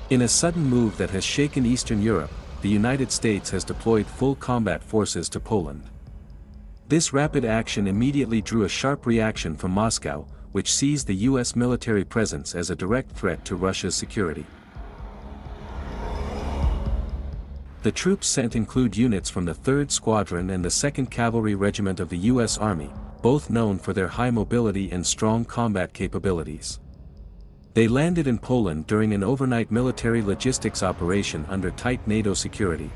In a sudden move that has shaken Eastern Europe, the United States has deployed full combat forces to Poland. This rapid action immediately drew a sharp reaction from Moscow, which sees the U.S. military presence as a direct threat to Russia's security. The troops sent include units from the 3rd Squadron and the 2nd Cavalry Regiment of the U.S. Army, both known for their high mobility and strong combat capabilities. They landed in Poland during an overnight military logistics operation under tight NATO security.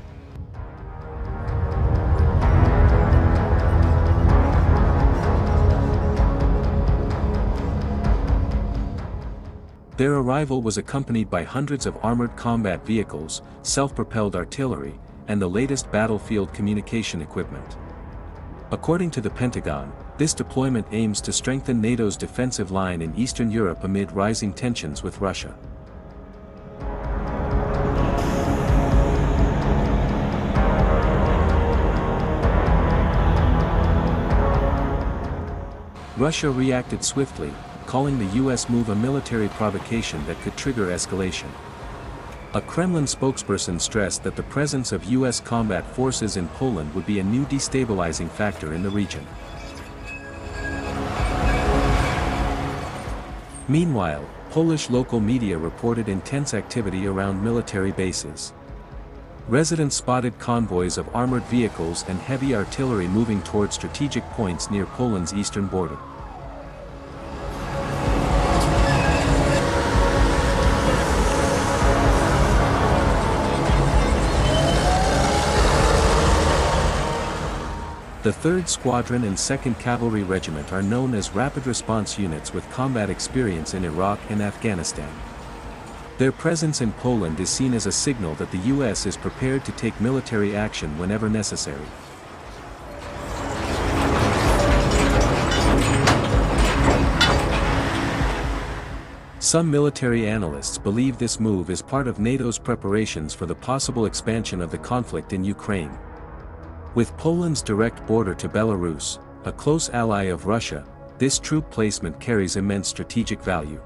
Their arrival was accompanied by hundreds of armored combat vehicles, self-propelled artillery, and the latest battlefield communication equipment. According to the Pentagon, this deployment aims to strengthen NATO's defensive line in Eastern Europe amid rising tensions with Russia. Russia reacted swiftly, calling the U.S. move a military provocation that could trigger escalation. A Kremlin spokesperson stressed that the presence of U.S. combat forces in Poland would be a new destabilizing factor in the region. Meanwhile, Polish local media reported intense activity around military bases. Residents spotted convoys of armored vehicles and heavy artillery moving toward strategic points near Poland's eastern border. The 3rd Squadron and 2nd Cavalry Regiment are known as rapid response units with combat experience in Iraq and Afghanistan. Their presence in Poland is seen as a signal that the U.S. is prepared to take military action whenever necessary. Some military analysts believe this move is part of NATO's preparations for the possible expansion of the conflict in Ukraine. With Poland's direct border to Belarus, a close ally of Russia, this troop placement carries immense strategic value.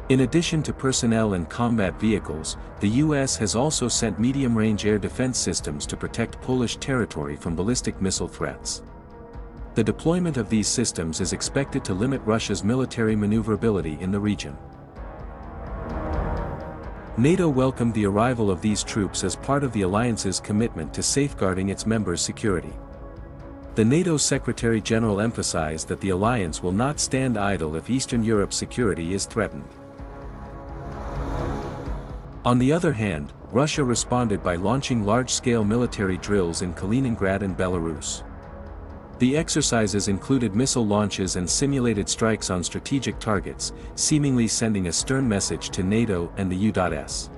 In addition to personnel and combat vehicles, the U.S. has also sent medium-range air defense systems to protect Polish territory from ballistic missile threats. The deployment of these systems is expected to limit Russia's military maneuverability in the region. NATO welcomed the arrival of these troops as part of the alliance's commitment to safeguarding its members' security. The NATO Secretary-General emphasized that the alliance will not stand idle if Eastern Europe's security is threatened. On the other hand, Russia responded by launching large-scale military drills in Kaliningrad and Belarus. The exercises included missile launches and simulated strikes on strategic targets, seemingly sending a stern message to NATO and the U.S.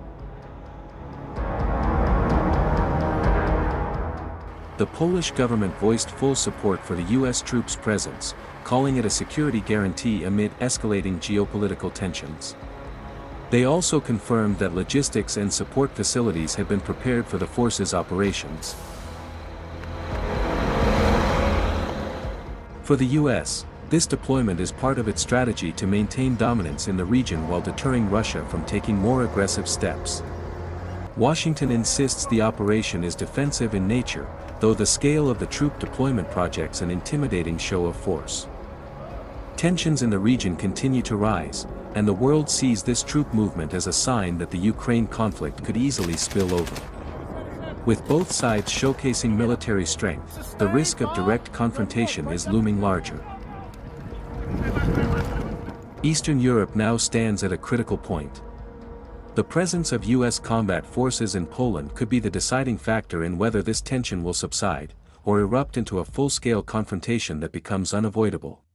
The Polish government voiced full support for the U.S. troops' presence, calling it a security guarantee amid escalating geopolitical tensions. They also confirmed that logistics and support facilities have been prepared for the force's operations. For the U.S., this deployment is part of its strategy to maintain dominance in the region while deterring Russia from taking more aggressive steps. Washington insists the operation is defensive in nature, though the scale of the troop deployment projects an intimidating show of force. Tensions in the region continue to rise, and the world sees this troop movement as a sign that the Ukraine conflict could easily spill over. With both sides showcasing military strength, the risk of direct confrontation is looming larger. Eastern Europe now stands at a critical point. The presence of U.S. combat forces in Poland could be the deciding factor in whether this tension will subside, or erupt into a full-scale confrontation that becomes unavoidable.